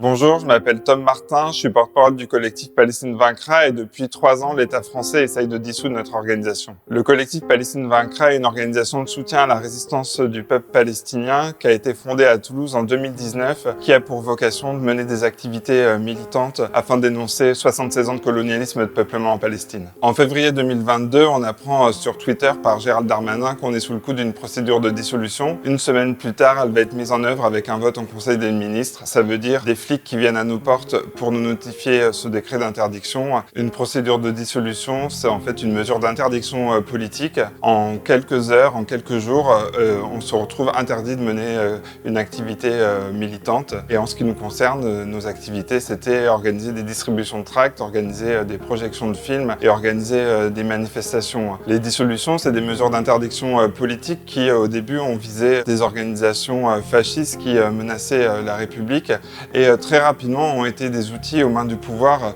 Bonjour, je m'appelle Tom Martin, je suis porte-parole du collectif Palestine Vaincra et depuis 3 ans, l'État français essaye de dissoudre notre organisation. Le collectif Palestine Vaincra est une organisation de soutien à la résistance du peuple palestinien qui a été fondée à Toulouse en 2019, qui a pour vocation de mener des activités militantes afin de dénoncer 76 ans de colonialisme et de peuplement en Palestine. En février 2022, on apprend sur Twitter par Gérald Darmanin qu'on est sous le coup d'une procédure de dissolution. Une semaine plus tard, elle va être mise en œuvre avec un vote en Conseil des ministres. Ça veut dire des flics qui viennent à nos portes pour nous notifier ce décret d'interdiction. Une procédure de dissolution, c'est en fait une mesure d'interdiction politique. En quelques heures, en quelques jours, on se retrouve interdit de mener une activité militante. Et en ce qui nous concerne, nos activités, c'était organiser des distributions de tracts, organiser des projections de films et organiser des manifestations. Les dissolutions, c'est des mesures d'interdiction politique qui, au début, ont visé des organisations fascistes qui menaçaient la République et très rapidement ont été des outils aux mains du pouvoir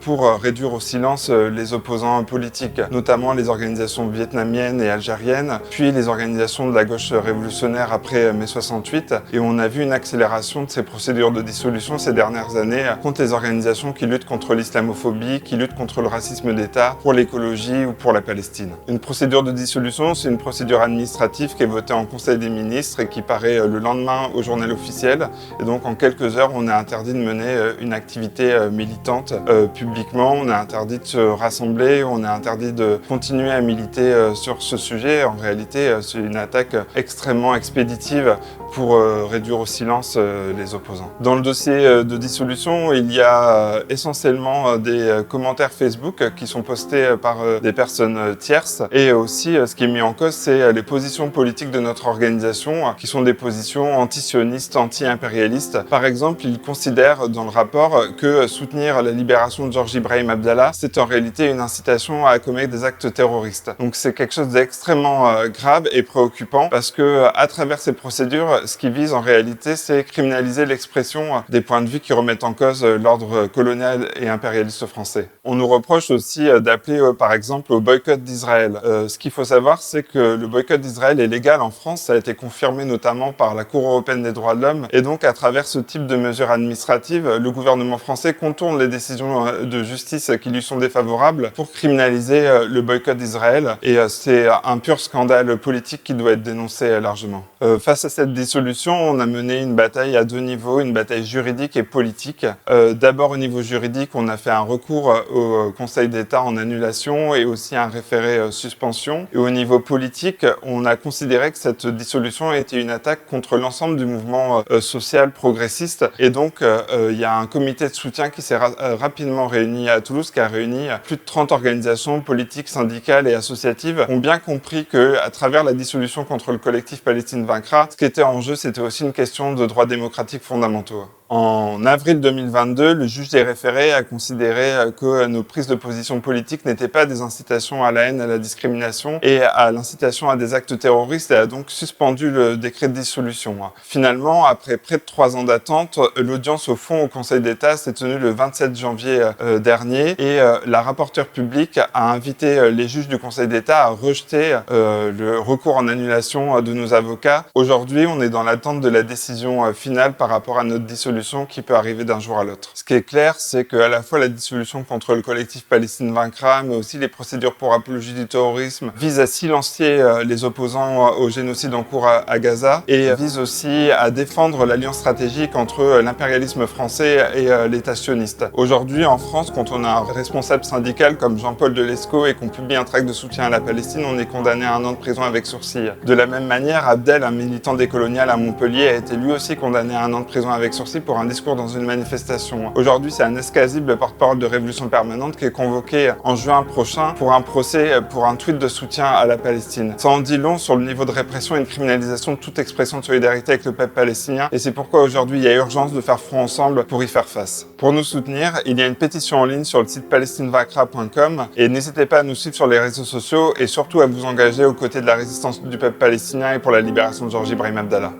pour réduire au silence les opposants politiques, notamment les organisations vietnamiennes et algériennes, puis les organisations de la gauche révolutionnaire après mai 68. Et on a vu une accélération de ces procédures de dissolution ces dernières années contre les organisations qui luttent contre l'islamophobie, qui luttent contre le racisme d'État, pour l'écologie ou pour la Palestine. Une procédure de dissolution, c'est une procédure administrative qui est votée en Conseil des ministres et qui paraît le lendemain au journal officiel. Et donc en quelques heures, on est interdit de mener une activité militante publiquement, on est interdit de se rassembler, on est interdit de continuer à militer sur ce sujet. En réalité, c'est une attaque extrêmement expéditive pour réduire au silence les opposants. Dans le dossier de dissolution, il y a essentiellement des commentaires Facebook qui sont postés par des personnes tierces et aussi ce qui est mis en cause, c'est les positions politiques de notre organisation qui sont des positions anti-sionistes, anti-impérialistes. Par exemple, ils considèrent dans le rapport que soutenir la libération de Georges Ibrahim Abdallah, c'est en réalité une incitation à commettre des actes terroristes. Donc c'est quelque chose d'extrêmement grave et préoccupant parce que à travers ces procédures, ce qui vise en réalité, c'est criminaliser l'expression des points de vue qui remettent en cause l'ordre colonial et impérialiste français. On nous reproche aussi d'appeler par exemple au boycott d'Israël. Ce qu'il faut savoir, c'est que le boycott d'Israël est légal en France, ça a été confirmé notamment par la Cour européenne des droits de l'homme et donc à travers ce type de mesures administratives, le gouvernement français contourne les décisions de justice qui lui sont défavorables pour criminaliser le boycott d'Israël et c'est un pur scandale politique qui doit être dénoncé largement. Face à cette dissolution, on a mené une bataille à 2 niveaux, une bataille juridique et politique. D'abord au niveau juridique, on a fait un recours au Conseil d'État en annulation et aussi un référé suspension. Et au niveau politique, on a considéré que cette dissolution était une attaque contre l'ensemble du mouvement social progressiste. Et donc, il y a un comité de soutien qui s'est rapidement réuni à Toulouse, qui a réuni plus de 30 organisations politiques, syndicales et associatives, ont bien compris que, à travers la dissolution contre le collectif Palestine Vaincra, ce qui était en jeu, c'était aussi une question de droits démocratiques fondamentaux. En avril 2022, le juge des référés a considéré que nos prises de position politiques n'étaient pas des incitations à la haine, à la discrimination et à l'incitation à des actes terroristes et a donc suspendu le décret de dissolution. Finalement, après près de 3 ans d'attente, l'audience au fond au Conseil d'État s'est tenue le 27 janvier dernier et la rapporteure publique a invité les juges du Conseil d'État à rejeter le recours en annulation de nos avocats. Aujourd'hui, on est dans l'attente de la décision finale par rapport à notre dissolution qui peut arriver d'un jour à l'autre. Ce qui est clair, c'est qu'à la fois la dissolution contre le collectif Palestine Vaincra, mais aussi les procédures pour apologie du terrorisme, visent à silencier les opposants au génocide en cours à Gaza et visent aussi à défendre l'alliance stratégique entre l'impérialisme français et l'État sioniste. Aujourd'hui, en France, quand on a un responsable syndical comme Jean-Paul Delesco et qu'on publie un tract de soutien à la Palestine, on est condamné à 1 an de prison avec sursis. De la même manière, Abdel, un militant décolonial à Montpellier, a été lui aussi condamné à 1 an de prison avec sursis pour un discours dans une manifestation. Aujourd'hui, c'est Anas Kazib, le porte-parole de Révolution Permanente, qui est convoqué en juin prochain pour un procès pour un tweet de soutien à la Palestine. Ça en dit long sur le niveau de répression et de criminalisation de toute expression de solidarité avec le peuple palestinien et c'est pourquoi aujourd'hui il y a urgence de faire front ensemble pour y faire face. Pour nous soutenir, il y a une pétition en ligne sur le site palestinevaincra.com et n'hésitez pas à nous suivre sur les réseaux sociaux et surtout à vous engager aux côtés de la résistance du peuple palestinien et pour la libération de Georges Ibrahim Abdallah.